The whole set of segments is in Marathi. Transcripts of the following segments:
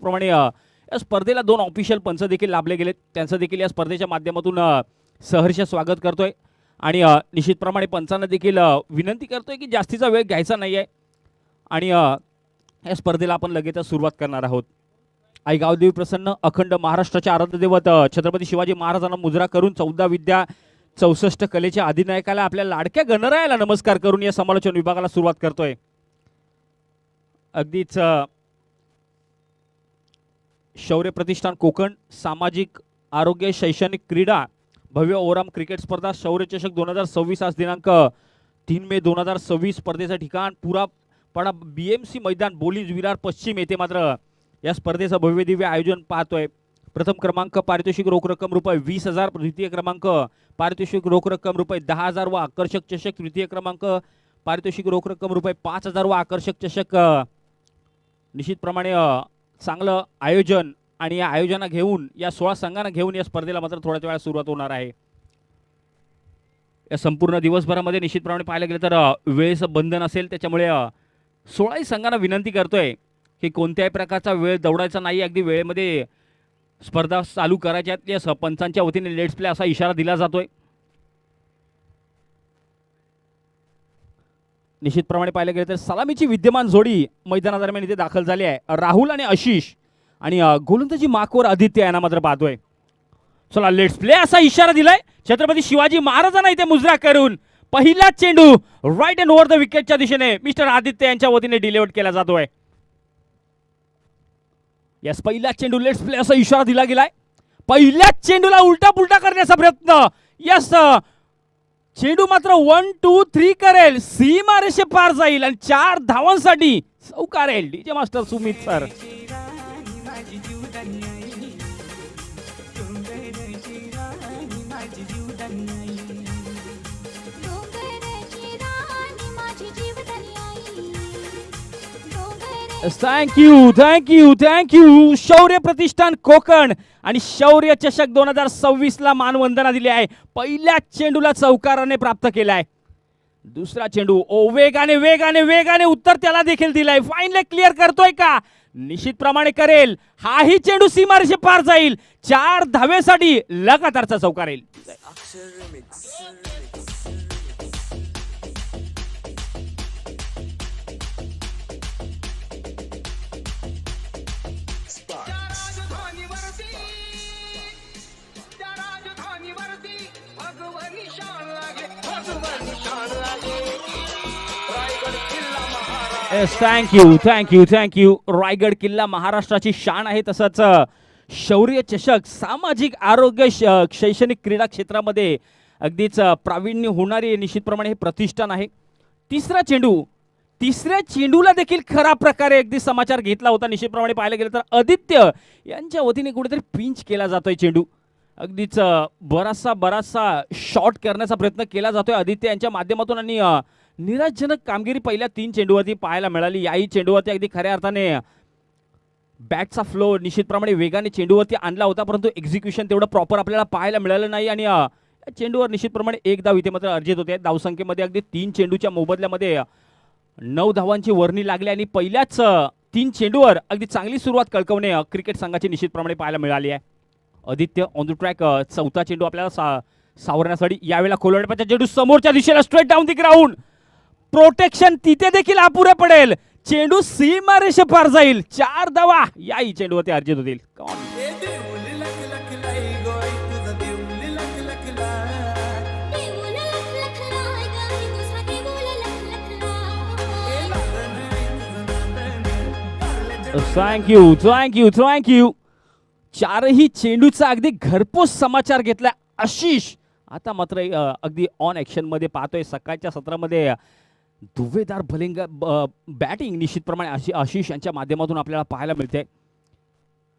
निश्चितप्रमाणे या स्पर्धेला 2 ऑफिशियल पंच देखील लाभले गेले, त्यांचं देखील या स्पर्धेच्या माध्यमातून सहर्ष स्वागत करतोय आणि निश्चितप्रमाणे पंचांना देखील विनंती करतोय की जास्तीचा वेळ घ्यायचा नाही आहे आणि या स्पर्धेला आपण लगेचच सुरुवात करणार आहोत. आई गावदेवी प्रसन्न अखंड महाराष्ट्राचे आराध्य दैवत छत्रपती शिवाजी महाराजांना मुजरा करून 14 विद्या 64 कलेच्या अधिनायकाला आपल्या लाडक्या गणरायाला नमस्कार करून या समालोचन विभागाला सुरुवात करतोय. अगदीच शौर्य प्रतिष्ठान कोकण सामाजिक आरोग्य शैक्षणिक क्रीडा भव्य ओराम क्रिकेट स्पर्धा शौर्य चषक 2026 आज दिनांक 3 मे 2026 स्पर्धेचं ठिकाण पुरापाडा BMC मैदान बोलीज विरार पश्चिम येथे मात्र या स्पर्धेचं भव्य दिव्य आयोजन पाहतोय. प्रथम क्रमांक पारितोषिक रोख रक्कम रुपये 20,000, द्वितीय क्रमांक पारितोषिक रोख रक्कम रुपये 10,000 व आकर्षक चषक तृतीय क्रमांक पारितोषिक रोख रक्कम रुपये 5,000 व आकर्षक चषक. निश्चितप्रमाणे चांगलं आयोजन आणि या आयोजना घेऊन या 16 संघांना घेऊन या स्पर्धेला मात्र थोड्याच वेळा सुरुवात होणार आहे. या संपूर्ण दिवसभरामध्ये निश्चितप्रमाणे पाहायला गेलं तर वेळेचं बंधन असेल, त्याच्यामुळे 16 संघांना विनंती करतोय की कोणत्याही प्रकारचा वेळ दौडायचा नाही, अगदी वेळेमध्ये स्पर्धा चालू करायच्या आहेत. या पंचांच्या वतीने लेट्स प्ले असा इशारा दिला जातोय. निश्चितप्रमाणे पाहायला गेलं तर सलामीची विद्यमान जोडी मैदानादरम्यान इथे दाखल झाली आहे. राहुल आणि आशिष आणि गोलंदाजी मार्कवर आदित्य यांना मात्र पाहतोय. चला लेट्स प्ले असा इशारा दिलाय छत्रपती शिवाजी महाराजांना इथे मुजरा करून पहिला चेंडू राईट अँड ओव्हर द विकेटच्या दिशेने मिस्टर आदित्य यांच्या वतीने डिलिव्हर्ड केला जातोय. यस पहिला चेंडू लेट्स प्ले असा इशारा दिला गेलाय. पहिल्या चेंडूला उलटा पुलटा करण्याचा प्रयत्न. यस चेंडू मात्र 1 2 3 करेल, सीमारेषे पार जाईल आणि 4 धावांसाठी चौकारेल. DJ master Sumit sir. Thank you Shaurya Pratishthan Konkan आणि शौर्य चषक 2026 ला मानवंदना दिली आहे. पहिल्या चेंडूला चौकाराने प्राप्त केलाय. दुसरा चेंडू वेगाने वेगाने वेगाने उत्तर त्याला देखील दिलाय. फाईनली क्लिअर करतोय का? निश्चितप्रमाणे करेल. हाही चेंडू सीमारेषे पार जाईल. 4 धावेसाठी लगातारचा चौकार येईल. थँक्यू. रायगड किल्ला महाराष्ट्राची शान आहे. तसंच शौर्य चषक सामाजिक आरोग्य शैक्षणिक क्रीडा क्षेत्रामध्ये अगदीच प्रावीण्य होणारे निश्चितप्रमाणे हे प्रतिष्ठान आहे. तिसऱ्या चेंडूला देखील खरा प्रकारे अगदी समाचार घेतला होता. निश्चितप्रमाणे पाहायला गेलं तर आदित्य यांच्या वतीने कुठेतरी पिंच केला जातोय चेंडू. अगदीच बराचसा शॉट करण्याचा प्रयत्न केला जातोय आदित्य यांच्या माध्यमातून आणि निराशजनक कामगिरी पहिल्या 3 चेंडूवरती पाहायला मिळाली. याही चेंडूवरती अगदी खऱ्या अर्थाने बॅटचा फ्लो निश्चितप्रमाणे वेगाने चेंडूवरती आणला होता, परंतु एक्झिक्युशन तेवढं प्रॉपर आपल्याला पाहायला मिळालं नाही आणि या चेंडूवर निश्चितप्रमाणे 1 धाव इथे मात्र अर्जित होते. धावसंख्येमध्ये अगदी 3 चेंडूच्या मोबदल्यामध्ये 9 धावांची वर्णी लागली आणि पहिल्याच 3 चेंडूवर अगदी चांगली सुरुवात कळकवणे क्रिकेट संघाची निश्चितप्रमाणे पाहायला मिळाली आहे. Aditya on the track. चौथा चेंडू आपल्याला सावरण्यासाठी यावेळेला कोलंडपाच्या चेंडू समोरच्या दिशेला straight down the ground. Protection तिथे देखील अपुरे पडेल. चेंडू सीमारेषे पार जाईल. 4 धावा याही चेंडूवरती अर्जित होतील. थँक्यू. 4ही चेंडूचा अगदी घरपोच समाचार घेतला आशिष. आता मात्र अगदी ऑन ॲक्शन मध्ये पाहतोय. सकाळच्या सत्रामध्ये दुवेदार बॅटिंग निश्चितप्रमाणे आशिष यांच्या माध्यमातून आपल्याला पाहायला मिळते.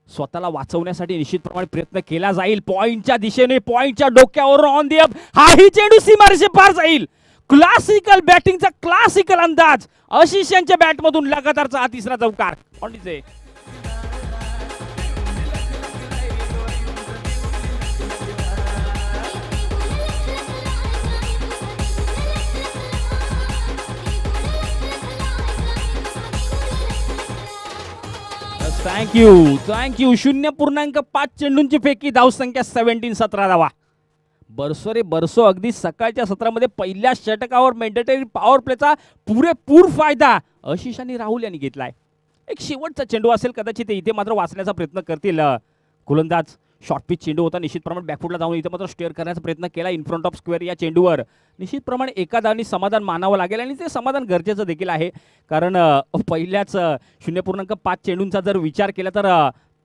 स्वतःला वाचवण्यासाठी निश्चितप्रमाणे प्रयत्न केला जाईल. पॉइंटच्या दिशेने पॉइंटच्या डोक्यावर ऑन दी अप. हाही चेंडू सीमारेषे पार जाईल. क्लासिकल बॅटिंगचा क्लासिकल अंदाज. आशिष यांच्या बॅटमधून लगातारचा हा तिसरा चौकार. थँक्यू 0.5 चेंडूंची फेकी, धावसंख्या 17 धावा. बरसो रे बरसो, अगदी सकाळच्या सत्रामध्ये पहिल्या षटकावर मॅन्डेटरी पॉवर प्लेचा पुरेपूर फायदा आशिष आणि राहुल यांनी घेतलाय. एक शेवटचा चेंडू असेल कदाचित, इथे मात्र वाचण्याचा प्रयत्न करतील गोलंदाज. शॉर्ट पिच चेंडू होता, निश्चितप्रमाणे बॅकफुटला जाऊन इथे मात्र स्टेअर करण्याचा प्रयत्न केला इन फ्रंट ऑफ स्क्वेअर. या चेंडूवर निश्चितप्रमाणे एका धावांनी समाधान मानावं लागेल आणि ते समाधान गरजेचं देखील आहे, कारण पहिल्याच 0.5 चेंडूंचा जर विचार केला तर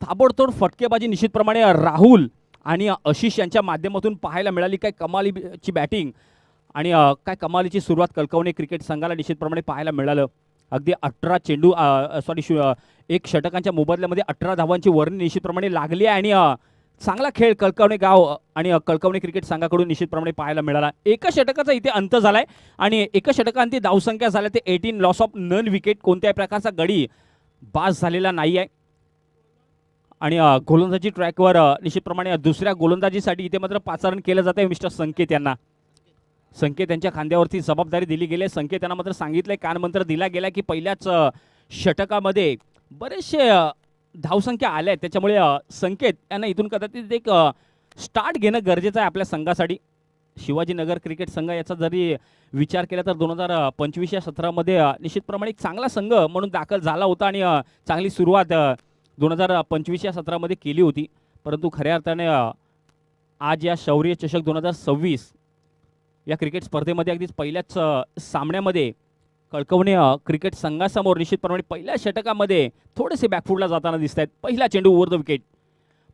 ताबडतोब फटकेबाजी निश्चितप्रमाणे राहुल आणि आशिष यांच्या माध्यमातून पाहायला मिळाली. काय कमालीची बॅटिंग आणि काय कमालीची सुरुवात कळकवणे क्रिकेट संघाला निश्चितप्रमाणे पाहायला मिळालं. अगदी 18 चेंडू एक षटकांच्या मोबदल्यामध्ये 18 धावांची वर्णी निश्चितप्रमाणे लागली आहे आणि चांगला खेळ कळकवणे गाव आणि कळकवणे क्रिकेट संघाकडून निश्चितप्रमाणे पाहायला मिळाला. एका षटकाचा इथे अंत झालाय आणि एका षटकांती धावसंख्या झाल्या ते 18, लॉस ऑफ नन विकेट. कोणत्याही प्रकारचा गडी बास झालेला नाही आहे आणि गोलंदाजी ट्रॅकवर निश्चितप्रमाणे दुसऱ्या गोलंदाजीसाठी इथे मात्र पाचारण केलं जात आहे मिस्टर संकेत यांना. संकेत यांच्या खांद्यावरती जबाबदारी दिली गेली. संकेत यांना मात्र सांगितलंय, कानमंत्र दिला गेला की पहिल्याच षटकामध्ये बरेचसे धावसंख्या आल्या आहेत, त्याच्यामुळे संकेत यांना इथून कदाचित एक स्टार्ट घेणं गरजेचं आहे आपल्या संघासाठी. शिवाजीनगर क्रिकेट संघ याचा जरी विचार केला तर 2025 या सत्रामध्ये निश्चितप्रमाणे एक चांगला संघ म्हणून दाखल झाला होता आणि चांगली सुरुवात 2025 या सत्रामध्ये केली होती. परंतु खऱ्या अर्थाने आज या शौर्य चषक 2026 या क्रिकेट स्पर्धेमध्ये अगदीच पहिल्याच सामन्यामध्ये कळकवणे क्रिकेट संघासमोर निश्चितप्रमाणे पहिल्या षटकामध्ये थोडेसे बॅकफुटला जाताना दिसत आहेत. पहिला चेंडू ओव्हर द विकेट.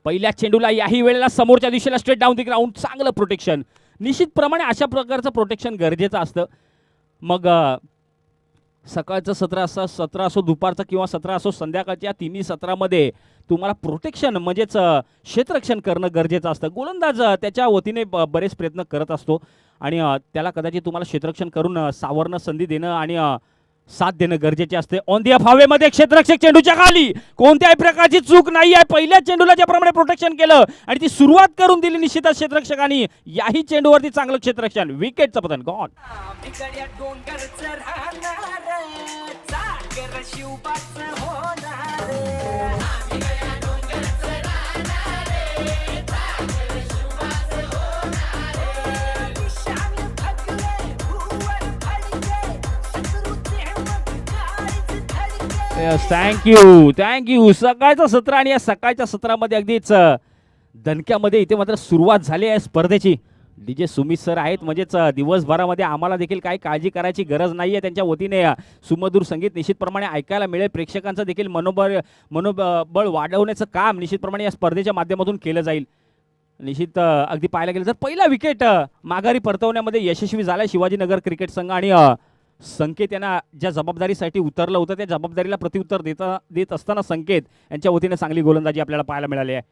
पहिल्या चेंडूला याही वेळेला समोरच्या दिशेला स्ट्रेट डाऊन द ग्राउंड, चांगलं प्रोटेक्शन. निश्चितप्रमाणे अशा प्रकारचं प्रोटेक्शन गरजेचं असतं. मग सकाळचं सत्र असो दुपारचं किंवा सत्र असो संध्याकाळच्या, या तिन्ही सत्रामध्ये तुम्हाला प्रोटेक्शन म्हणजेच क्षेत्ररक्षण करणं गरजेचं असतं. गोलंदाज त्याच्या वतीने बरेच प्रयत्न करत असतो आणि त्याला कदाचित तुम्हाला क्षेत्ररक्षण करून सावरणं, संधी देणं आणि साथ देणं गरजेचे असते. ऑन दी ऑफ हवेमध्ये क्षेत्ररक्षक चेंडूच्या खाली, कोणत्याही प्रकारची चूक नाही आहे. पहिल्या चेंडूला ज्याप्रमाणे प्रोटेक्शन केलं आणि ती सुरुवात करून दिली निश्चितच क्षेत्ररक्षकांनी, याही चेंडूवरती चांगलं क्षेत्ररक्षण. विकेटचं पतन गॉड. थँक्यू. सकाळचं सत्र आणि या सकाळच्या सत्रामध्ये अगदीच दणक्यामध्ये इथे मात्र सुरुवात झाली आहे स्पर्धेची. DJ सुमित सर आहेत, म्हणजेच दिवसभरामध्ये आम्हाला देखील काही काळजी करायची गरज नाही आहे. त्यांच्या वतीने सुमधुर संगीत निश्चितप्रमाणे ऐकायला मिळेल. प्रेक्षकांचं देखील मनोबळ वाढवण्याचं काम निश्चितप्रमाणे या स्पर्धेच्या माध्यमातून केलं जाईल. निश्चित अगदी पाहायला गेलं तर पहिला विकेट माघारी परतवण्यामध्ये यशस्वी झाला शिवाजीनगर क्रिकेट संघ आणि संकेत यांना ज्या जबाबदारीसाठी उतरलं होतं त्या जबाबदारीला प्रत्युत्तर देत असताना संकेत यांच्या वतीने चांगली गोलंदाजी आपल्याला पाहायला मिळाली आहे.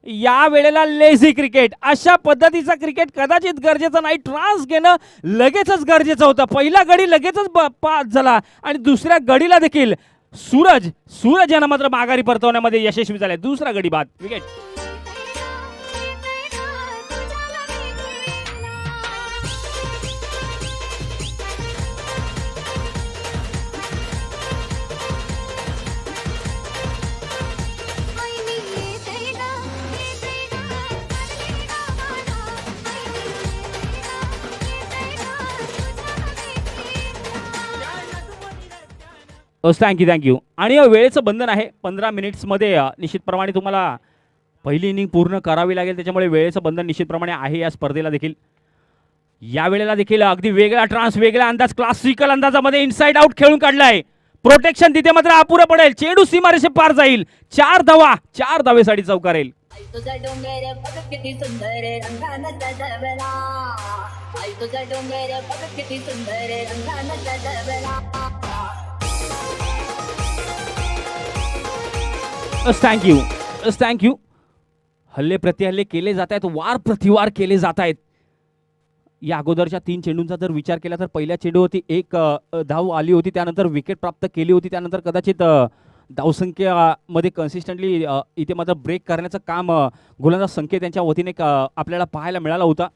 या वेळेला लेझी क्रिकेट, अशा पद्धतीचा क्रिकेट कदाचित गरजेचं नाही. ट्रान्स घेणं लगेचच गरजेचं होतं. पहिला गडी लगेचच पास झाला आणि दुसऱ्या गडीला देखील सूरज यांना मात्र माघारी परतवण्यामध्ये यशस्वी झाले. दुसरा गडी बाद, विकेट. थँक्यू. आणि वेळेचं बंधन आहे. 15 मिनिट्समध्ये निश्चितप्रमाणे तुम्हाला पहिली इनिंग पूर्ण करावी लागेल, त्याच्यामुळे वेळेचं बंधन निश्चितप्रमाणे आहे या स्पर्धेला देखील. या वेळेला देखील अगदी वेगळा ट्रान्स, वेगळा अंदाज, क्लासिकल अंदाजामध्ये इनसाइड आउट खेळून काढलाय. प्रोटेक्शन तिथे मात्र अपुरं पडेल. चेंडू सीमारेषे पार जाईल. 4 धावेसाठी चौकारेल. थँक्यू. हल्ले प्रतिहल्ले केले जात आहेत, वार प्रतिवार केले जात आहेत. या अगोदरच्या 3 चेंडूंचा जर विचार केला तर पहिल्या चेंडूवरती 1 धाव आली होती, त्यानंतर विकेट प्राप्त केली होती, त्यानंतर कदाचित धावसंख्येमध्ये कन्सिस्टंटली इथे मात्र ब्रेक करण्याचं काम गोलंदाज संकेत यांच्या वतीने आपल्याला पाहायला मिळाला होता.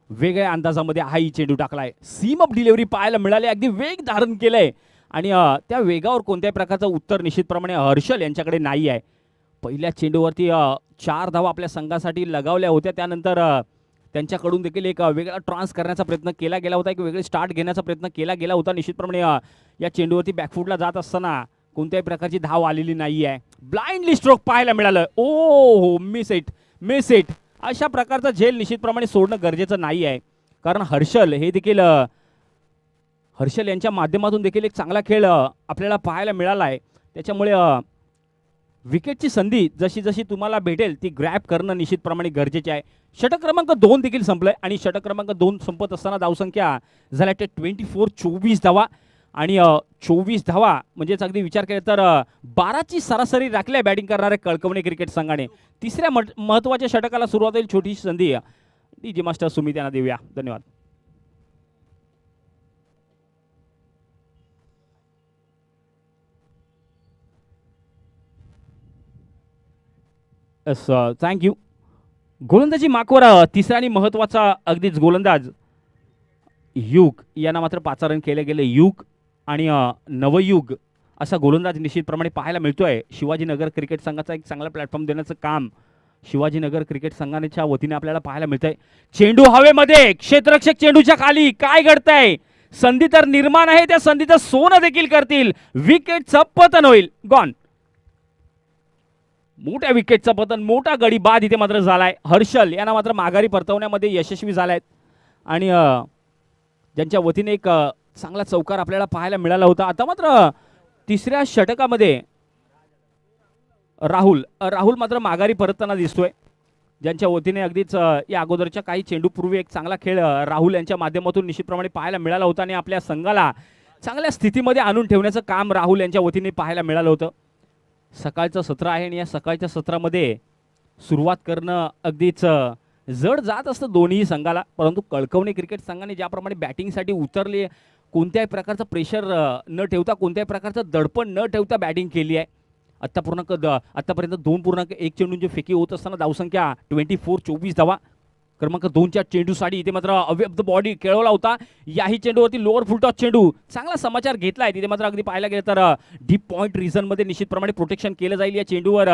वेगळ्या अंदाजामध्ये हाही चेंडू टाकलाय. सीम अप डिलिव्हरी पाहायला मिळाली, अगदी वेग धारण केलंय आणि त्या वेगावर कोणत्याही प्रकारचं उत्तर निश्चितप्रमाणे हर्षल यांच्याकडे नाही आहे. पहिल्या चेंडूवरती 4 धावा आपल्या संघासाठी लगावल्या होत्या. त्यानंतर त्यांच्याकडून देखील एक वेगळा ट्रान्स करण्याचा प्रयत्न केला गेला होता, एक वेगळे स्टार्ट घेण्याचा प्रयत्न केला गेला होता. निश्चितप्रमाणे या चेंडूवरती बॅकफूटला जात असताना कोणत्याही प्रकारची धाव आलेली नाही आहे. ब्लाइंडली स्ट्रोक पाहायला मिळालं. हो, मिस इट. अशा प्रकारचा झेल निश्चितप्रमाणे सोडणं गरजेचं नाही आहे, कारण हर्षल यांच्या माध्यमातून देखील एक चांगला खेळ आपल्याला पाहायला मिळाला आहे. त्याच्यामुळे विकेटची संधी जशी जशी तुम्हाला भेटेल ती ग्रॅब करणं निश्चितप्रमाणे गरजेचे आहे. षटक क्रमांक 2 देखील संपलंय आणि षटक क्रमांक 2 संपत असताना धावसंख्या झाल्या ते 24 धावा आणि 24 धावा म्हणजेच अगदी विचार केला तर 12ची सरासरी राखली बॅटिंग करणाऱ्या कळकवणे क्रिकेट संघाने. तिसऱ्या महत्त्वाच्या षटकाला सुरुवात होईल. छोटीशी संधी डीजे मास्टर सुमित यांना देऊया. धन्यवाद. थँक्यू. गोलंदाजी माकवर तिसरा आणि महत्त्वाचा अगदीच गोलंदाज युग यांना मात्र 5 रन केले गेले. युग आणि नवयुग असा गोलंदाज निश्चितप्रमाणे पाहायला मिळतोय. शिवाजीनगर क्रिकेट संघाचा एक चांगला प्लॅटफॉर्म देण्याचं काम शिवाजीनगर क्रिकेट संघाच्या वतीने आपल्याला पाहायला मिळतंय. चेंडू हवेमध्ये, क्षेत्ररक्षक चेंडूच्या खाली. काय घडतंय? संधी तर निर्माण आहे, त्या संधीचं सोनं देखील करतील. विकेटचं पतन होईल. गॉन. मोठ्या विकेटचं पतन, मोठा गडी बाद इथे मात्र झालाय. हर्षल यांना मात्र माघारी परतवण्यामध्ये यशस्वी झालायत आणि ज्यांच्या वतीने एक चांगला चौकार आपल्याला पाहायला मिळाला होता. आता मात्र तिसऱ्या षटकामध्ये राहुल मात्र माघारी परतताना दिसतोय, ज्यांच्या वतीने अगदीच या अगोदरच्या काही चेंडूपूर्वी एक चांगला खेळ राहुल यांच्या माध्यमातून निश्चितप्रमाणे पाहायला मिळाला होता आणि आपल्या संघाला चांगल्या स्थितीमध्ये आणून ठेवण्याचं काम राहुल यांच्या वतीने पाहायला मिळालं होतं. सकाळचं सत्र आहे आणि या सकाळच्या सत्रामध्ये सुरुवात करणं अगदीच जड जात असतं दोन्ही संघाला, परंतु कळकवणे क्रिकेट संघाने ज्याप्रमाणे बॅटिंगसाठी उतरले, कोणत्याही प्रकारचं प्रेशर न ठेवता, कोणत्याही प्रकारचं दडपण न ठेवता बॅटिंग केली आहे. आत्तापर्यंत 2.1 चेंडूंची फेकी होत असताना धावसंख्या 24 धावा. क्रमांक 2च्या चेंडूसाठी इथे मात्र अवे द बॉडी खेळवला होता. याही चेंडूवरती लोअर फुलटॉस चेंडू. चांगला समाचार घेतलाय तिथे मात्र अगदी पाहायला गेलं तर डीप पॉईंट रिझनमध्ये निश्चितप्रमाणे प्रोटेक्शन केलं जाईल. या चेंडूवर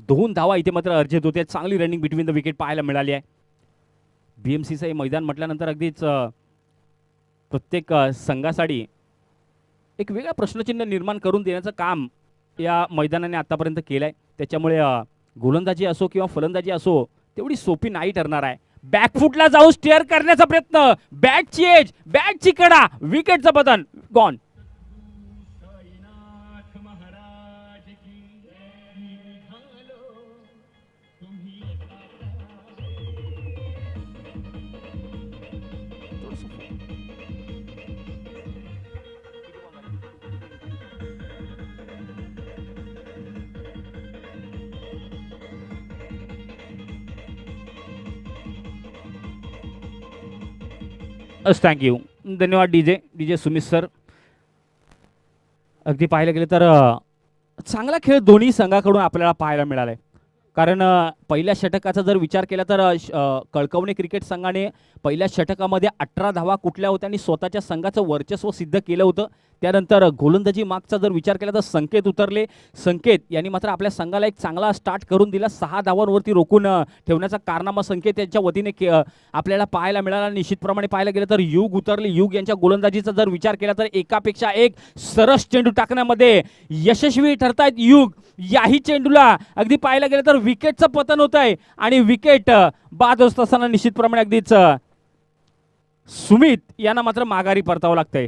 2 धावा इथे मात्र अर्जित होते. चांगली रनिंग बिटवीन द विकेट पाहायला मिळाली आहे. BMCचं हे मैदान म्हटल्यानंतर अगदीच प्रत्येक संघासाठी एक वेगळा प्रश्नचिन्ह निर्माण करून देण्याचं काम या मैदानाने आतापर्यंत केलंय. त्याच्यामुळे गोलंदाजी असो किंवा फलंदाजी असो तेवढी सोपी नाही ठरणार आहे. बॅकफुटला जाऊन स्टेअर करण्याचा प्रयत्न, बॅटची एज, बॅटची कडा, विकेटचं पतन. गॉन. थँक्यू. धन्यवाद डीजे सुमित सर. अगदी पाहायला गेलं तर चांगला खेळ दोन्ही संघाकडून आपल्याला पाहायला मिळाला आहे. कारण पहिल्या षटकाचा जर विचार केला तर कळकवणे क्रिकेट संघाने पहिल्या षटकामध्ये 18 धावा कुठल्या होत्या आणि स्वतःच्या संघाचं वर्चस्व सिद्ध केलं होतं. त्यानंतर गोलंदाजी मागचा जर विचार केला तर संकेत उतरले. संकेत यांनी मात्र आपल्या संघाला एक चांगला स्टार्ट करून दिला. 6 धावांवरती रोखून ठेवण्याचा कारनामा संकेत यांच्या वतीने आपल्याला पाहायला मिळाला. निश्चितप्रमाणे पाहायला गेलं तर युग उतरले. युग यांच्या गोलंदाजीचा जर विचार केला तर एकापेक्षा एक सरस चेंडू टाकण्यामध्ये यशस्वी ठरतायत युग. याही चेंडूला अगदी पाहायला गेलं तर विकेटचं पतन होत आहे आणि विकेट बाद होत असताना निश्चितप्रमाणे अगदीच सुमित यांना मात्र माघारी परतावं लागतंय.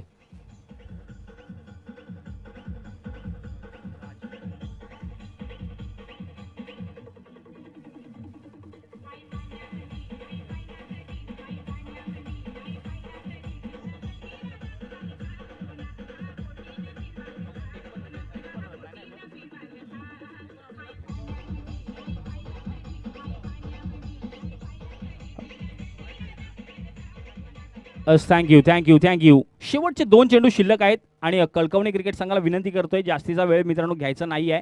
थँक्यू. शेवटचे 2 चेंडू शिल्लक आहेत आणि कळकवणे क्रिकेट संघाला विनंती करतोय जास्तीचा वेळ मित्रांनो घ्यायचा नाही आहे.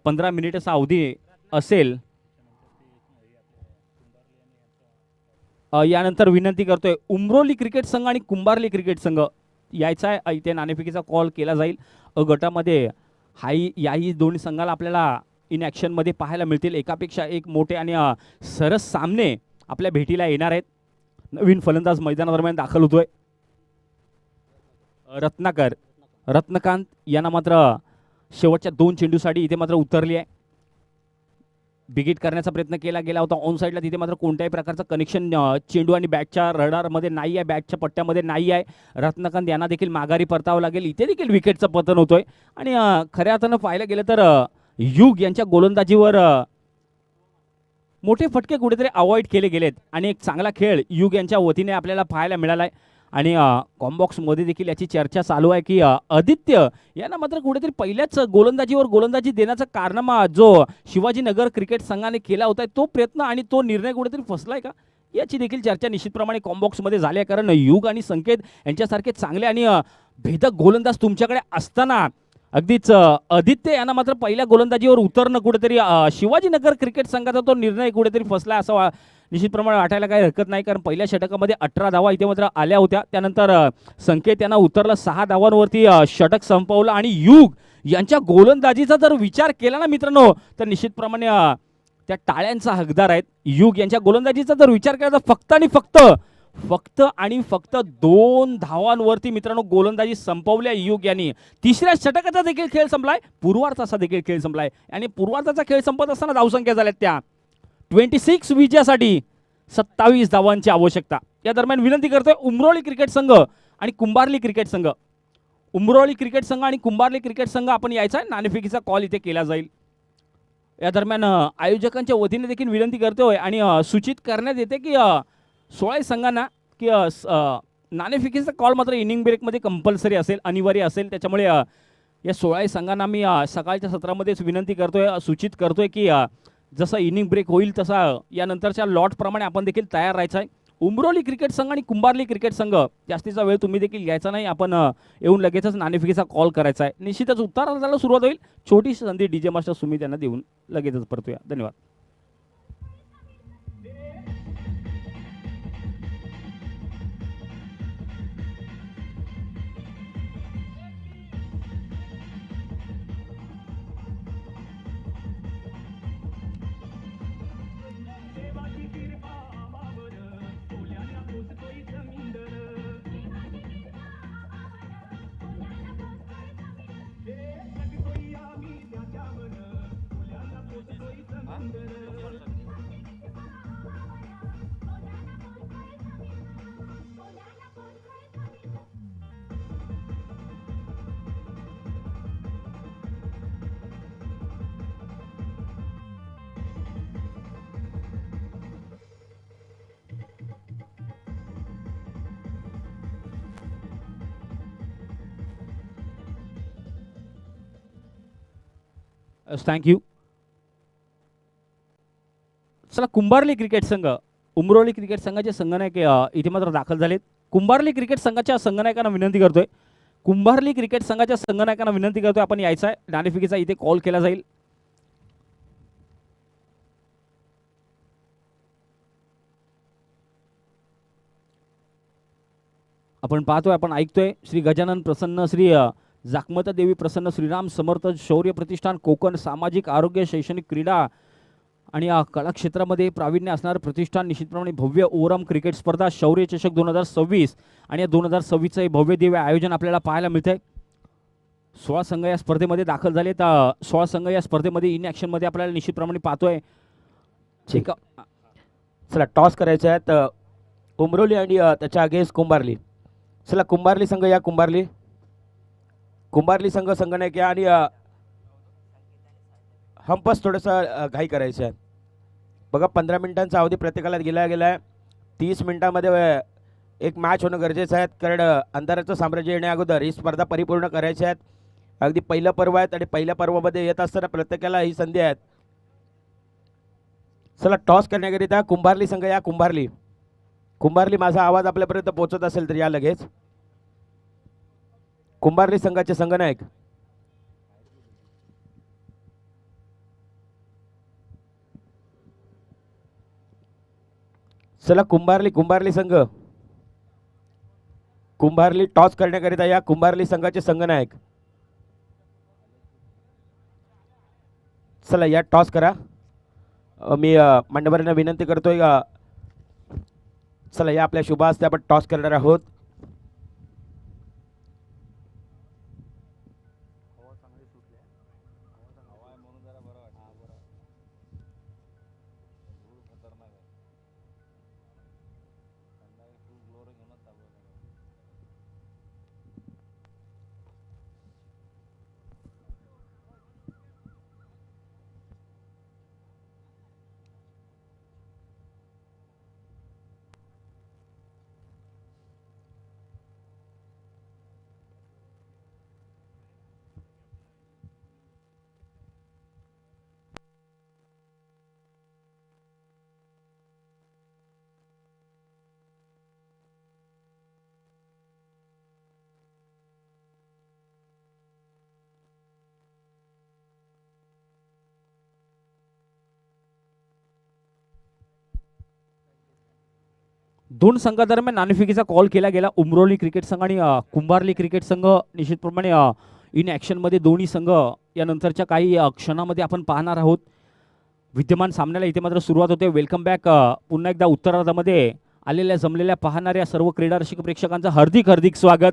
15 मिनिटाचा अवधी असेल. यानंतर विनंती करतोय उमरोली क्रिकेट संघ आणि कुंभारली क्रिकेट संघ यायचा आहे, इथे नाणेफेकीचा कॉल केला जाईल. गटामध्ये याही दोन्ही संघाला आपल्याला इन ॲक्शनमध्ये पाहायला मिळतील. एकापेक्षा एक मोठे आणि सरस सामने आपल्या भेटीला येणार आहेत. नवीन फलंदाज मैदानादरम्यान दाखल होतोय. रत्नकांत यांना मात्र शेवटच्या 2 चेंडूसाठी इथे मात्र उतरली आहे. बिगिट करण्याचा प्रयत्न केला गेला होता ऑन साईडला, तिथे मात्र कोणत्याही प्रकारचं कनेक्शन चेंडू आणि बॅटच्या रडारमध्ये नाही आहे, बॅटच्या पट्ट्यामध्ये नाही आहे. रत्नकांत यांना देखील माघारी परतावं लागेल. इथे देखील विकेटचं पतन होतोय आणि खऱ्या अर्थानं पाहायला गेलं तर युग यांच्या गोलंदाजीवर मोठे फटके कुठेतरी अवॉइड केले गेलेत आणि एक चांगला खेळ युग यांच्या वतीने आपल्याला पाहायला मिळाला आहे. आणि कॉम्बॉक्समध्ये देखील याची चर्चा चालू आहे की आदित्य यांना मात्र कुठेतरी पहिल्याच गोलंदाजीवर गोलंदाजी देण्याचा कारनामा जो शिवाजीनगर क्रिकेट संघाने केला होता तो प्रयत्न आणि तो निर्णय कुठेतरी फसलाय का, याची देखील चर्चा निश्चितप्रमाणे कॉम्बॉक्समध्ये झाली आहे. कारण युग आणि संकेत यांच्यासारखे चांगले आणि भेदक गोलंदाज तुमच्याकडे असताना अगदीच आदित्य यांना मात्र पहिल्या गोलंदाजीवर उतरणं कुठेतरी शिवाजीनगर क्रिकेट संघाचा तो निर्णय कुठेतरी फसला असं निश्चितप्रमाणे वाटायला काही हरकत नाही. कारण पहिल्या षटकामध्ये 18 धावा इथे मात्र आल्या होत्या. त्यानंतर संकेत यांना उतरलं, 6 धावांवरती षटक संपवलं. आणि युग यांच्या गोलंदाजीचा जर विचार केला ना मित्रांनो तर निश्चितप्रमाणे त्या टाळ्यांचा हकदार आहेत. युग यांच्या गोलंदाजीचा जर विचार केला तर फक्त आणि फक्त 2 धावांवरती मित्रांनो गोलंदाजी संपवल्या युग यांनी. तिसऱ्या षटकाचा देखील खेळ संपलाय, पूर्वार्धाचा देखील खेळ संपलाय आणि पूर्वार्धाचा खेळ संपत असताना धावसंख्या झाल्यात त्या 26 विजयासाठी 27 धावांची आवश्यकता. या दरम्यान विनंती करतोय उमरोळी क्रिकेट संघ आणि कुंभारली क्रिकेट संघ, क्रिकेट संघ आपण यायचा आहे. नाणेफेकीचा कॉल इथे केला जाईल. या दरम्यान आयोजकांच्या वतीने देखील विनंती करतोय आणि सूचित करण्यात येते की 16 संघांना की नाणेफेकीचा कॉल मात्र इनिंग ब्रेकमध्ये कंपल्सरी असेल, अनिवार्य असेल. त्याच्यामुळे या 16 संघांना मी सकाळच्या सत्रामध्येच विनंती करतोय, सूचित करतोय की जसं इनिंग ब्रेक होईल तसा यानंतरच्या लॉटप्रमाणे आपण देखील तयार राहायचं आहे. उमरोली क्रिकेट संघ आणि कुंभारली क्रिकेट संघ जास्तीचा वेळ तुम्ही देखील घ्यायचा नाही. आपण येऊन लगेचच नाणेफेकीचा कॉल करायचा आहे. निश्चितच उत्तरार्धाला सुरुवात होईल. छोटीशी संधी डीजे मास्टर सुमित यांना देऊन लगेचच परतूया. धन्यवाद. थँक्यू. चला, कुंभारली क्रिकेट संघ उमरोली क्रिकेट संघाचे संघनायक इथे मात्र दाखल झालेत. कुंभारली क्रिकेट संघाच्या संघनायकांना विनंती करतोय, आपण यायचं आहे. नाणेफेकीचा इथे कॉल केला जाईल. आपण पाहतोय, आपण ऐकतोय श्री गजानन प्रसन्न, श्री जाकमता देवी प्रसन्न, श्रीराम समर्थ शौर्य प्रतिष्ठान कोकण, सामाजिक आरोग्य शैक्षणिक क्रीडा आणि कला क्षेत्रामध्ये प्रावीण्य असणारं प्रतिष्ठान. निश्चितप्रमाणे भव्य ओरम क्रिकेट स्पर्धा शौर्य चषक 2026 आणि या 2026चं भव्य दिव्य आयोजन आपल्याला पाहायला मिळतंय. 16 संघ या स्पर्धेमध्ये दाखल झाले. तर 16 संघ या स्पर्धेमध्ये इन ॲक्शनमध्ये आपल्याला निश्चितप्रमाणे पाहतोय. चला, टॉस करायचे आहेत उमरोली आणि त्याच्या अगेन्स्ट कुंभारली. चला, कुंभारली संघ या, कुंभारली संघ संघनायक या आणि हंपस थोडंसं घाई करायचं आहे. बघा, 15 मिनिटांचा अवधी प्रत्येकाला गेला आहे. 30 मिनिटांमध्ये एक मॅच होणं गरजेचं आहे. कारण अंधाराचं साम्राज्य येण्या अगोदर ही स्पर्धा परिपूर्ण करायची आहेत. अगदी पहिलं पर्व आहेत आणि पहिल्या पर्वामध्ये येत असताना प्रत्येकाला ही संधी आहेत. चला, टॉस करण्याकरिता कुंभारली संघ या, कुंभारली माझा आवाज आपल्यापर्यंत पोहोचत असेल तर या लगेच. कुंभारली संघाचे संघनायक चला, कुंभारली संघ कुंभारली टॉस करण्याकरिता या कुंभारली संघाचे संघनायक. चला या टॉस करा. मी मान्यवरांना विनंती करतोय चला या आपल्या शुभ हस्ते आपण टॉस करणार आहोत. दोन संघादरम्यान नाणेफेकीचा कॉल केला गेला. उमरोली क्रिकेट संघ आणि कुंभारली क्रिकेट संघ निश्चितप्रमाणे इन ॲक्शनमध्ये दोन्ही संघ यानंतरच्या काही क्षणामध्ये आपण पाहणार आहोत. विद्यमान सामन्याला इथे मात्र सुरुवात होते. Welcome back. पुन्हा एकदा उत्तरार्धामध्ये आलेल्या जमलेल्या पाहणाऱ्या सर्व क्रीडा रसिक प्रेक्षकांचं हार्दिक हार्दिक स्वागत.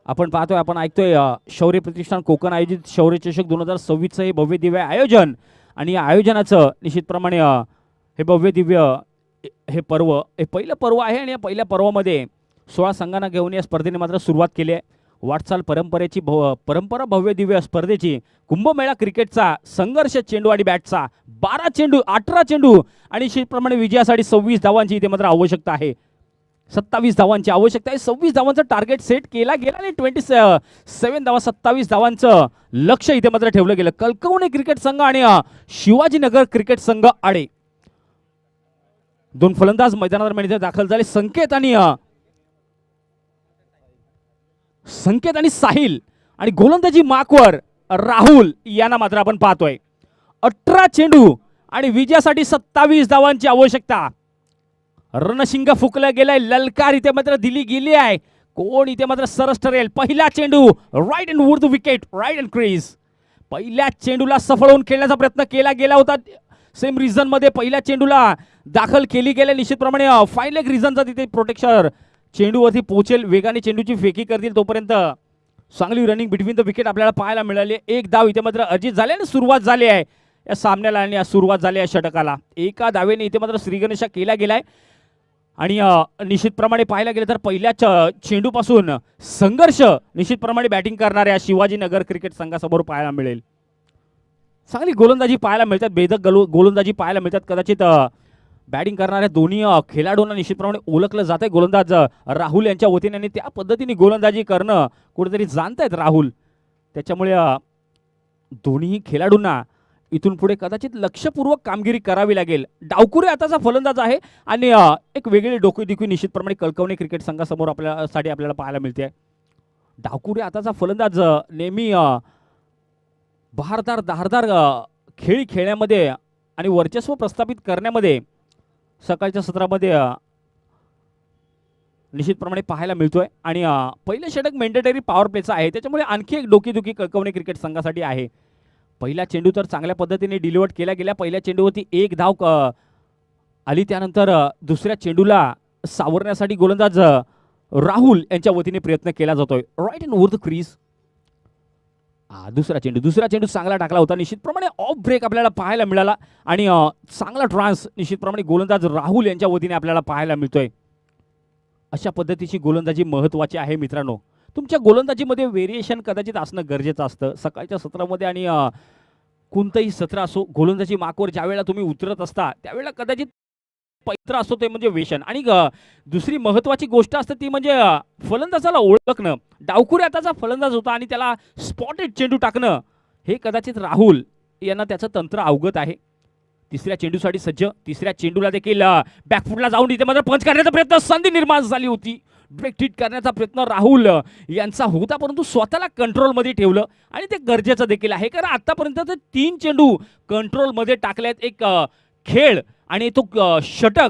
आपण पाहतोय, आपण ऐकतोय शौर्य प्रतिष्ठान कोकण आयोजित शौर्य चषक 2026चं हे भव्य दिव्य आयोजन. आणि या आयोजनाचं निश्चितप्रमाणे हे भव्य दिव्य हे पर्व हे पहिलं पर्व आहे. आणि या पहिल्या पर्वामध्ये 16 संघांना घेऊन या स्पर्धेने मात्र सुरुवात केली आहे. वाटचाल परंपरेची परंपरा भव्य दिव्य स्पर्धेची कुंभमेळा क्रिकेटचा संघर्ष चेंडू आणि बॅटचा 12 चेंडू 18 चेंडू आणि निश्चितप्रमाणे विजयासाठी 26 धावांची इथे मात्र आवश्यकता आहे. 27 धावांची आवश्यकता आहे. 26 धावांचं टार्गेट सेट केला गेला आणि 27 धावा 27 धावांचं लक्ष इथे मात्र ठेवलं गेलं. कलकवणे क्रिकेट संघ आणि शिवाजीनगर क्रिकेट संघ आडे दोन फलंदाज मैदानात दाखल झाले. संकेत आणि साहिल आणि गोलंदाजी मार्कवर राहुल यांना मात्र आपण पाहतोय. 18 चेंडू आणि विजयासाठी 27 धावांची आवश्यकता. रणशिंग फुकलं गेलंय. ललकार इथे मात्र दिली गेली आहे. कोण इथे मात्र सरस ठरेल. पहिला चेंडू right and would the wicket right and crease. पहिल्या चेंडूला सफळ होऊन खेळण्याचा प्रयत्न केला गेला होता. सेम रिझन मध्ये पहिल्या चेंडूला दाखल केली गेली. निश्चितप्रमाणे फाईन लेग रिझनचा तिथे प्रोटेक्शन चेंडूवरती पोहोचेल. वेगाने चेंडूची फेकी करतील तोपर्यंत चांगली रनिंग बिटवीन द विकेट आपल्याला पाहायला मिळाली. एक धाव इथे मात्र अर्जित झाले आणि सुरुवात झाली आहे या सामन्याला आणि सुरुवात झाली आहे षटकाला. एका धावेने इथे मात्र श्रीगणेशा केला गेलाय. आणि निश्चितप्रमाणे पाहायला गेलं तर पहिल्या चेंडूपासून संघर्ष निश्चितप्रमाणे बॅटिंग करणाऱ्या शिवाजीनगर क्रिकेट संघासमोर पाहायला मिळेल. चांगली गोलंदाजी पाहायला मिळतात. भेदक गोलंदाजी पाहायला मिळतात. कदाचित बॅटिंग करणाऱ्या दोन्ही खेळाडूंना निश्चितप्रमाणे ओळखलं जात आहे गोलंदाज राहुल यांच्या वतीने आणि त्या पद्धतीने गोलंदाजी करणं कुठेतरी जाणतायत राहुल. त्याच्यामुळे दोन्ही खेळाडूंना इथून पुढे कदाचित लक्षपूर्वक कामगिरी करावी लागेल. डावकुरे आताचा फलंदाज आहे आणि एक वेगळी डोकेदुखी निश्चितप्रमाणे कलकवणे क्रिकेट संघासमोर आपल्याला पाहायला मिळते. डावकुरे आताचा फलंदाज नेहमी धारदार खेळ खेळण्यामध्ये आणि वर्चस्व प्रस्थापित करण्यामध्ये सकाळच्या सत्रामध्ये निश्चितप्रमाणे पाहायला मिळतोय. आणि पहिलं षटक मेंडेटरी पॉवर प्लेचा आहे. त्याच्यामुळे आणखी एक डोकेदुखी कलकवणे क्रिकेट संघासाठी आहे. पहिला चेंडू तर चांगल्या पद्धतीने डिलिव्हर केला गेला. पहिल्या चेंडूवरती एक धाव आली. त्यानंतर दुसऱ्या चेंडूला सावरण्यासाठी गोलंदाज राहुल यांच्या वतीने प्रयत्न केला जातोय. राईट अँड ओव्हर द क्रीज. दुसरा चेंडू चांगला टाकला होता. निश्चितप्रमाणे ऑफ ब्रेक आपल्याला पाहायला मिळाला आणि चांगला ट्रान्स निश्चितप्रमाणे गोलंदाज राहुल यांच्या वतीने आपल्याला पाहायला मिळतोय. अशा पद्धतीची गोलंदाजी महत्त्वाची आहे मित्रांनो. तुमच्या गोलंदाजीमध्ये व्हेरिएशन कदाचित असणं गरजेचं असतं. सकाळच्या सत्रामध्ये आणि कोणतंही सत्र असो, गोलंदाजी मार्कवर ज्यावेळेला तुम्ही उतरत असता त्यावेळेला कदाचित पैत्र असतो ते म्हणजे वेशन. आणि दुसरी महत्त्वाची गोष्ट असते ती म्हणजे फलंदाजाला ओळखणं. डावकुरे आताचा फलंदाज होता आणि त्याला स्पॉटेड चेंडू टाकणं हे कदाचित राहुल यांना त्याचं तंत्र अवगत आहे. तिसऱ्या चेंडूसाठी सज्ज. तिसऱ्या चेंडूला देखील बॅकफुटला जाऊन इथे मात्र पंच करण्याचा प्रयत्न, संधी निर्माण झाली होती. ब्रेक हिट करण्याचा प्रयत्न राहुल यांचा होता परंतु स्वतःला कंट्रोलमध्ये ठेवलं आणि ते गरजेचं देखील आहे. कारण आतापर्यंत ते 3 चेंडू कंट्रोलमध्ये टाकल्यात. एक खेळ आणि तो षटक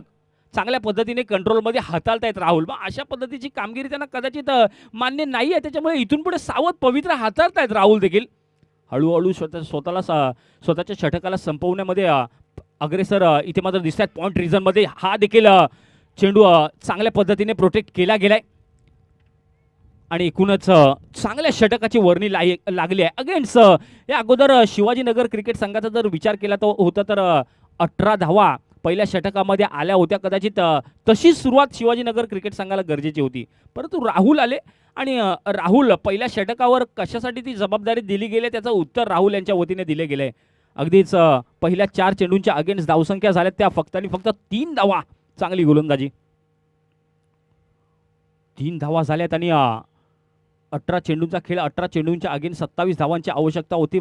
चांगल्या पद्धतीने कंट्रोलमध्ये हाताळतायत राहुल. मग अशा पद्धतीची कामगिरी त्यांना कदाचित मान्य नाही आहे, त्याच्यामुळे इथून पुढे सावध पवित्र हाताळतायत राहुल देखील. हळूहळू स्वतःच्या षटकाला संपवण्यामध्ये अग्रेसर इथे मात्र दिसत आहेत. पॉईंट रिझनमध्ये हा देखील चेंडू चांगल्या पद्धतीने प्रोटेक्ट केला गेलाय आणि एकूणच चांगल्या षटकाची वर्णी लागली आहे अगेन्स्ट या अगोदर शिवाजीनगर क्रिकेट संघाचा जर विचार केला तो होता तर 18 धावा पहिल्या षटकामध्ये आल्या होत्या. कदाचित तशी सुरुवात शिवाजीनगर क्रिकेट संघाला गरजेची होती, परंतु राहुल आले आणि राहुल पहिल्या षटकावर कशासाठी ती जबाबदारी दिली गेली त्याचं उत्तर राहुल यांच्या वतीने दिले गेले. अगदीच पहिल्या 4 चेंडूंच्या अगेन्स्ट धावसंख्या झाल्या त्या फक्त आणि फक्त 3 धावा. चांगली गोलंदाजी, 3 धावा झाल्यात आणि 18 चेंडूंचा खेळ, 18 चेंडूंच्या अगेन्स्ट 27 धावांची आवश्यकता होती.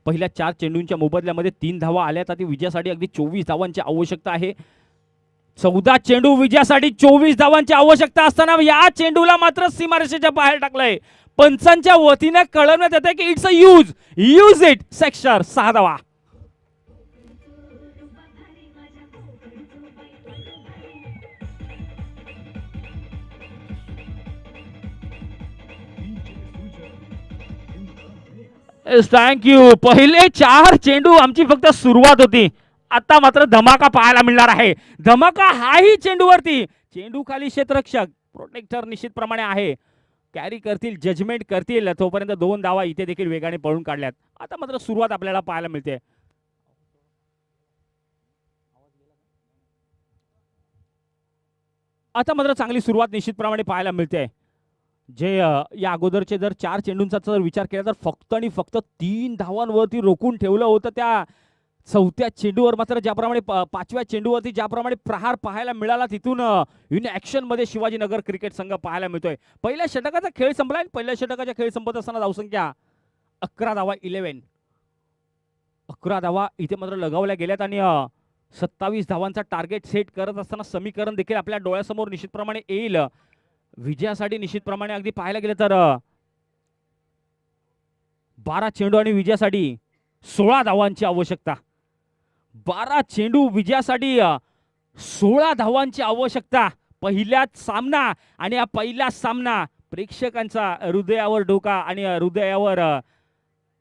पहिल्या 4 चेंडूंच्या मोबदल्यामध्ये 3 धावा आल्यात. आता विजयासाठी अगदी 24 धावांची आवश्यकता आहे. 14 चेंडू विजयासाठी 24 धावांची आवश्यकता असताना या चेंडूला मात्र सीमारेषेच्या बाहेर टाकलंय. पंचांच्या वतीने कळवण्यात येते की it's a use it section. 6 धावा. थँक्यू. पहिले 4 चेंडू आमची फक्त सुरुवात होती, आता मात्र धमाका पाहायला मिळणार आहे. धमाका हाही चेंडूवरती. चेंडू खाली क्षेत्ररक्षक प्रोटेक्टर निश्चितप्रमाणे आहे, कॅरी करतील, जजमेंट करतील. तोपर्यंत 2 धावा इथे देखील वेगाने पळून काढल्यात. आता मात्र सुरुवात आपल्याला पाहायला मिळते. आता मात्र चांगली सुरुवात निश्चितप्रमाणे पाहायला मिळते. जे या अगोदरचे जर 4 चेंडूंचा जर विचार केला तर फक्त आणि फक्त 3 धावांवरती रोखून ठेवलं होतं. त्या 4थ्या चेंडूवर मात्र ज्याप्रमाणे 5व्या चेंडूवरती ज्याप्रमाणे प्रहार पाहायला मिळाला तिथून इन ॲक्शनमध्ये शिवाजीनगर क्रिकेट संघ पाहायला मिळतोय. पहिल्या षटकाचा खेळ संपला आणि पहिल्या षटकाचा खेळ संपत असताना धावसंख्या 11 धावा. 11 धावा इथे मात्र लगावल्या गेल्यात आणि 27 धावांचा टार्गेट सेट करत असताना समीकरण देखील आपल्या डोळ्यासमोर निश्चितप्रमाणे येईल. विजयासाठी निश्चितप्रमाणे अगदी पाहायला गेलं तर 12 चेंडू आणि विजयासाठी 16 धावांची आवश्यकता. 12 चेंडू विजयासाठी 16 धावांची आवश्यकता. पहिल्याच सामना आणि हा पहिला सामना प्रेक्षकांचा हृदयावर डोका आणि हृदयावर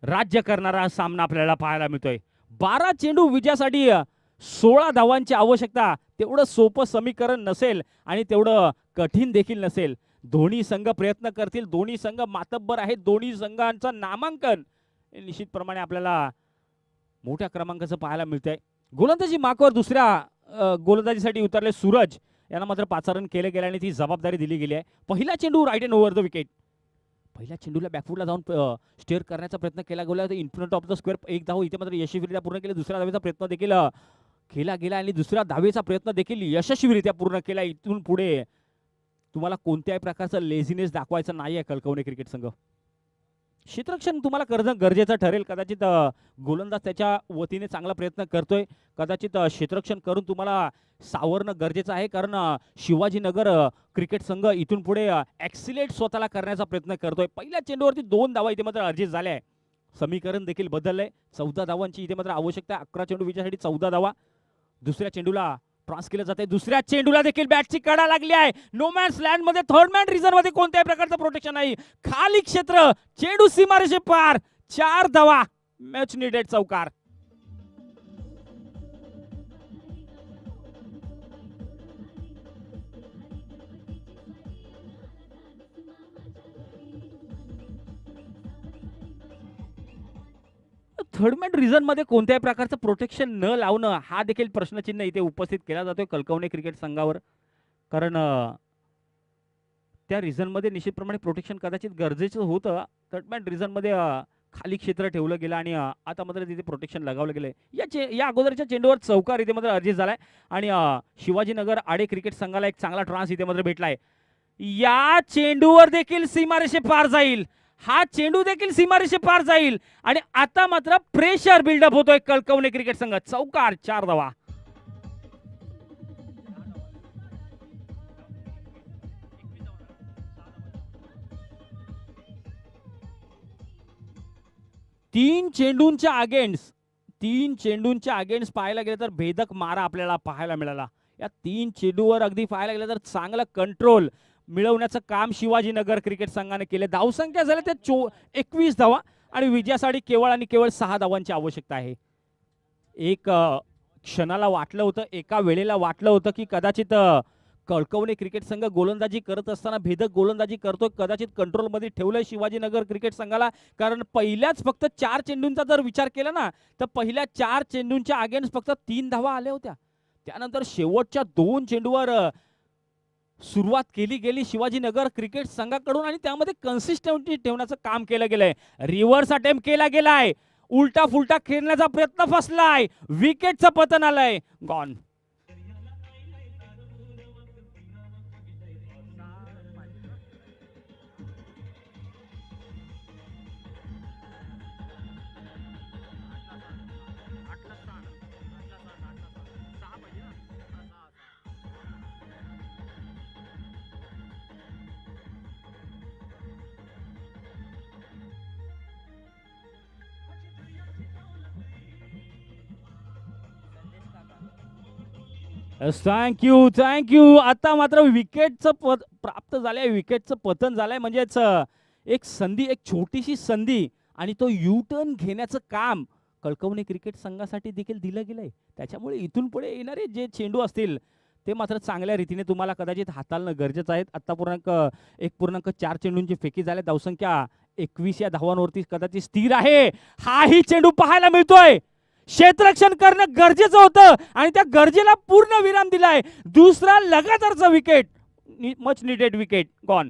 राज्य करणारा सामना आपल्याला पाहायला मिळतोय. 12 चेंडू विजयासाठी 16 धावांची आवश्यकता. तेवढं सोपं समीकरण नसेल आणि तेवढं कठीण देखील नसेल. दोन्ही संघ प्रयत्न करतील, दोन्ही संघ मातब्बर आहेत, दोन्ही संघांचं नामांकन निश्चितप्रमाणे आपल्याला मोठ्या क्रमांकाचं पाहायला मिळतंय. गोलंदाजी मार्कवर दुसऱ्या गोलंदाजीसाठी उतरले सूरज यांना मात्र पाचारण केले गेले आणि ती जबाबदारी दिली गेली आहे. पहिला चेंडू राईट अँड ओव्हर द विकेट. पहिल्या चेंडूला बॅकफुटला जाऊन स्टेअर करण्याचा प्रयत्न केला गेला, in front of the square. 1 धाव इथे मात्र यशस्वीरित्या पूर्ण केली. दुसऱ्या धावेचा प्रयत्न देखील केला गेला आणि दुसऱ्या धावेचा प्रयत्न देखील यशस्वीरित्या पूर्ण केला. इथून पुढे तुम्हाला कोणत्याही प्रकारचं लेझिनेस दाखवायचं नाही आहे कळकवणे क्रिकेट संघ. क्षेत्ररक्षण तुम्हाला करणं गरजेचं ठरेल. कदाचित गोलंदाज त्याच्या वतीने चांगला प्रयत्न करतोय, कदाचित क्षेत्ररक्षण करून तुम्हाला सावरणं गरजेचं आहे, कारण शिवाजीनगर क्रिकेट संघ इथून पुढे ॲक्सिलेट स्वतःला करण्याचा प्रयत्न करतोय. पहिल्या चेंडूवरती 2 धावा इथे मात्र अर्जित झाल्या आहे. समीकरण देखील बदललंय. 14 धावांची इथे मात्र आवश्यकता. 11 चेंडू विजयासाठी 14 धावा. दुसऱ्या चेंडूला ट्रान्स केलं जाते. दुसऱ्या चेंडूला देखील बॅटची कडा लागली आहे. नो मॅन्स लँड मध्ये, थर्ड मॅन रिझर्व मध्ये कोणत्याही प्रकारचं प्रोटेक्शन नाही. खाली क्षेत्र, चेंडू सीमारेषे पार. 4 धावा. मॅच नीडेड चौकार. थर्ड मॅन रिझन मध्ये कोणत्याही प्रकारचं प्रोटेक्शन न लावणं हा देखील प्रश्नचिन्ह इथे उपस्थित केला जातोय कळकवणे क्रिकेट संघावर. कारण त्या रिझन मध्ये निश्चितप्रमाणे प्रोटेक्शन कदाचित गरजेचं होतं. थर्ड मॅन रिझन मध्ये खाली क्षेत्र ठेवलं गेलं आणि आता मात्र तिथे प्रोटेक्शन लगावलं गेलंय. या अगोदरच्या चेंडूवर चौकार इथे मात्र अर्जित झालाय आणि शिवाजीनगर आडे क्रिकेट संघाला एक चांगला ट्रान्स इथे मात्र भेटलाय. या चेंडूवर देखील सीमारेषे पार जाईल. हा चेंडू देखील सीमारेषे पार जाईल आणि आता मात्र प्रेशर बिल्डअप होतोय कळकवणे क्रिकेट संघ. चौकार. 4 धावा. तीन चेंडूंच्या अगेन्स्ट पाहायला गेलं तर भेदक मारा आपल्याला पाहायला मिळाला. या 3 चेंडूवर अगदी पाहायला गेलं तर चांगलं कंट्रोल मिळवण्याचं काम शिवाजीनगर क्रिकेट संघाने केले. धावसंख्या झाल्या त्या 21 धावा आणि विजयासाठी केवळ आणि केवळ 6 धावांची आवश्यकता आहे. एक क्षणाला वाटलं होतं, एका वेळेला वाटलं होतं की कदाचित कळकवणे क्रिकेट संघ गोलंदाजी करत असताना भेदक गोलंदाजी करतो, कदाचित कंट्रोलमध्ये ठेवलंय शिवाजीनगर क्रिकेट संघाला. कारण पहिल्याच फक्त 4 चेंडूंचा जर विचार केला ना तर पहिल्या 4 चेंडूंच्या अगेन्स्ट फक्त 3 धावा आल्या होत्या. त्यानंतर शेवटच्या 2 चेंडूवर सुरुवात केली गेली शिवाजीनगर क्रिकेट संघाकडून आणि त्यामध्ये कन्सिस्टन्सी ठेवण्याचं काम केलं गेलंय. रिव्हर्स अटेम्प्ट केला गेलाय, उलटा फुलटा खेळण्याचा प्रयत्न फसलाय, विकेटचं पतन आलंय, गॉन. Thank you thank you. आता मात्र विकेटचं प्राप्त झालंय, विकेटचं पतन झालंय. म्हणजेच एक संधी, एक छोटीशी संधी आणि तो यू टर्न घेण्याचं काम कळकवणे क्रिकेट संघासाठी देखील दिलं गेलंय. त्याच्यामुळे इथून पुढे येणारे जे चेंडू असतील ते मात्र चांगल्या रीतीने तुम्हाला कदाचित हाताळणं गरजेचं आहे. आता 1.4 चेंडूंची फेकी झाल्या. धावसंख्या 21 या धावांवरती कदाचित स्थिर आहे. हाही चेंडू पाहायला मिळतोय. क्षेत्ररक्षण करणं गरजेचं होतं आणि त्या गरजेला पूर्ण विराम दिलाय. दुसरा लगातारचा wicket, much needed wicket, gone.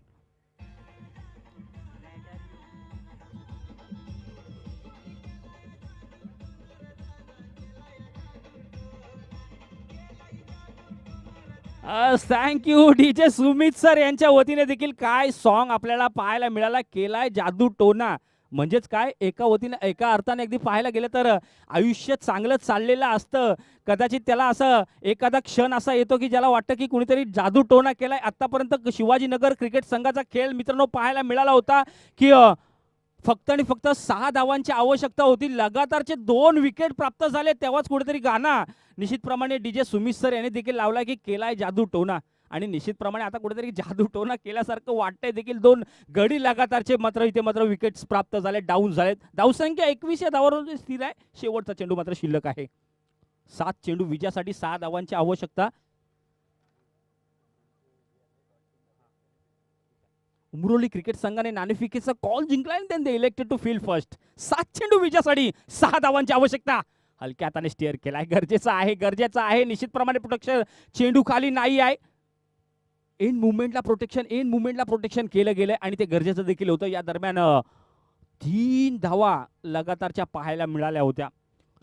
Thank you DJ Sumit sir यांच्या वतीने देखील काय सॉन्ग आपल्याला पाहायला मिळाला. केलाय जादू टोना. म्हणजेच काय, एका अर्थाने अगदी पाहायला गेलं तर आयुष्य चांगलं चाललेलं असतं, कदाचित त्याला असं एखादा क्षण असा येतो की ज्याला वाटतं की कुणीतरी जादू टोना केलाय. आतापर्यंत शिवाजीनगर क्रिकेट संघाचा खेळ मित्रांनो पाहायला मिळाला होता की फक्त आणि फक्त 6 धावांची आवश्यकता होती. लगातारचे 2 विकेट प्राप्त झाले. तेव्हाच कुठेतरी गाणं निश्चितप्रमाणे डीजे सुमित सर यांनी देखील लावला की केलाय जादू टोना. आणि निश्चितप्रमाणे आता कुठेतरी जादू टोना केल्यासारखं वाटतंय देखील. 2 गडी लगातारचे मात्र इथे मात्र विकेट्स प्राप्त झाले, डाऊन झालेत. धावसंख्या 21 या धावांवर स्थिर आहे. शेवटचा चेंडू मात्र शिल्लक आहे. 7 चेंडू विजयासाठी 6 धावांची आवश्यकता. उमरोली क्रिकेट संघाने नाणेफेकीचा कॉल जिंकला आणि त्यांनी इलेक्टेड टू फील्ड फर्स्ट. 7 चेंडू विजयासाठी 6 धावांची आवश्यकता. हलक्या हाताने स्टेअर केलाय. गरजेचं आहे निश्चितप्रमाणे. प्रोटेक्शन चेंडू खाली नाही आहे. एंड मुवमेंटला प्रोटेक्शन केलं गेलंय आणि ते गरजेचं देखील होतं. या दरम्यान 3 धावा लगातारच्या पाहायला मिळाल्या होत्या.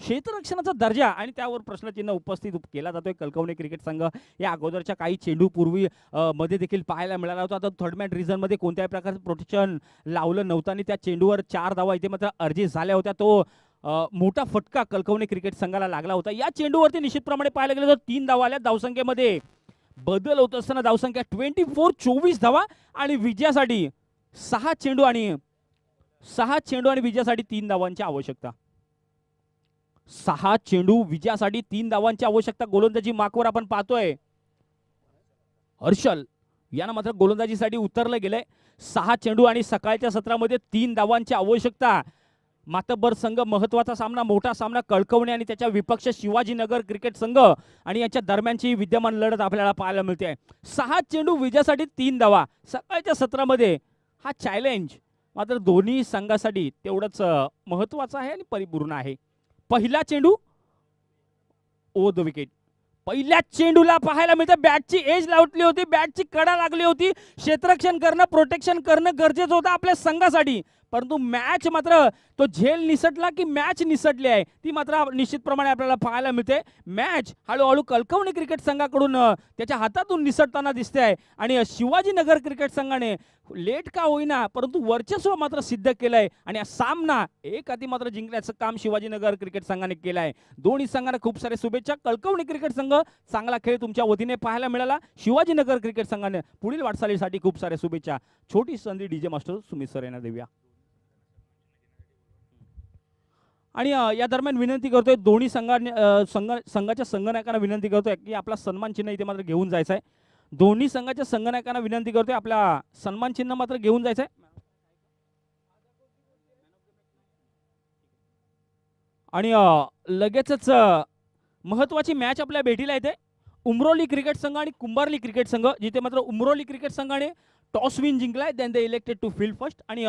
क्षेत्ररक्षणाचा दर्जा आणि त्यावर प्रश्नचिन्ह उपस्थित केला जातोय. कळकवणे क्रिकेट संघ या अगोदरच्या काही चेंडू पूर्वी मध्ये देखील पाहायला मिळाला होता. आता थर्डमॅन रिझनमध्ये कोणत्याही प्रकारचं प्रोटेक्शन लावलं नव्हतं आणि त्या चेंडूवर 4 धावा इथे मात्र अर्जित झाल्या होत्या. तो मोठा फटका कळकवणे क्रिकेट संघाला लागला होता. या चेंडूवरती निश्चितप्रमाणे पाहायला गेलं तर 3 धावा आल्या. धावसंख्येमध्ये बदल होत असताना धावसंख्या 24 धावा आणि विजयासाठी 6 चेंडू आणि विजयासाठी 3 धावांची आवश्यकता. 6 चेंडू विजयासाठी 3 धावांची आवश्यकता. गोलंदाजी मार्कवर आपण पाहतोय हर्षल यानं मात्र गोलंदाजीसाठी उतरलं गेलंय. 6 चेंडू आणि सकाळच्या सत्रामध्ये 3 धावांची आवश्यकता. मातब्बर संघ महत्वाचा सामना, मोठा सामना. कळकवणे आणि त्याच्या विपक्ष शिवाजीनगर क्रिकेट संघ आणि यांच्या दरम्यानची विद्यमान लढत आपल्याला पाहायला मिळते. 6 चेंडू विजयासाठी 3 धावा सकाळच्या सत्रामध्ये. हा चॅलेंज मात्र दोन्ही संघासाठी तेवढंच महत्वाचा आहे आणि परिपूर्ण आहे. पहिला चेंडू ओव्हर द विकेट. पहिल्या चेंडूला पाहायला मिळतं बॅटची एज लावली होती, बॅटची कडा लागली होती. क्षेत्ररक्षण करणं, प्रोटेक्शन करणं गरजेचं होतं आपल्या संघासाठी. परंतु मॅच मात्र तो झेल निसटला की मॅच निसटली आहे ती मात्र निश्चितप्रमाणे आपल्याला पाहायला मिळते. मॅच हळूहळू कळकवणे क्रिकेट संघाकडून त्याच्या हातातून निसटताना दिसते आहे आणि शिवाजीनगर क्रिकेट संघाने लेट का होईना परंतु वर्चस्व मात्र सिद्ध केलंय आणि हा सामना एक हाती मात्र जिंकण्याचं काम शिवाजीनगर क्रिकेट संघाने केलं आहे. दोन्ही संघांना खूप सारे शुभेच्छा. कळकवणे क्रिकेट संघ चांगला खेळ तुमच्या वतीने पाहायला मिळाला. शिवाजीनगर क्रिकेट संघाने पुढील वाटचालीसाठी खूप साऱ्या शुभेच्छा. छोटी संधी डीजे मास्टर सुमित सर यांना देऊया. आणि या दरम्यान विनंती करतोय दोन्ही संघाच्या संघनायकांना विनंती करतोय की आपला सन्मान चिन्ह इथे मात्र घेऊन जायचं आहे. दोन्ही संघाच्या संघनायकांना विनंती करतोय आपला सन्मान चिन्ह मात्र घेऊन जायचं आहे. आणि लगेचच महत्त्वाची मॅच आपल्या भेटीला येते. उमरोली क्रिकेट संघ आणि कुंभारली क्रिकेट संघ, जिथे मात्र उमरोली क्रिकेट संघाने टॉस विन जिंकलाय, then they elected to field first. आणि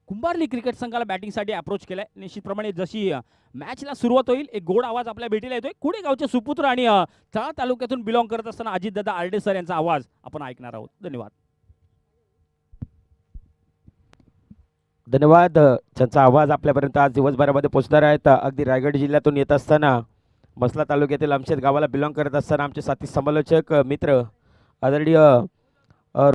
कुंभारली क्रिकेट संघाला बॅटिंगसाठी अप्रोच केलाय. निश्चितप्रमाणे जशी मॅचला सुरुवात होईल एक गोड आवाज आपल्या भेटीला येतोय. कुडेगावचे सुपुत्र आणि तळा तालुक्यातून बिलॉंग करत असताना अजितदादा आर्डे सर यांचा आवाज आपण ऐकणार आहोत. धन्यवाद. धन्यवाद. त्यांचा आवाज आपल्यापर्यंत आज दिवसभरामध्ये पोहोचणार आहेत. अगदी रायगड जिल्ह्यातून येत असताना मसला तालुक्यातील आमशेत गावाला बिलॉंग करत असताना आमचे साथी समालोचक मित्र आदरणीय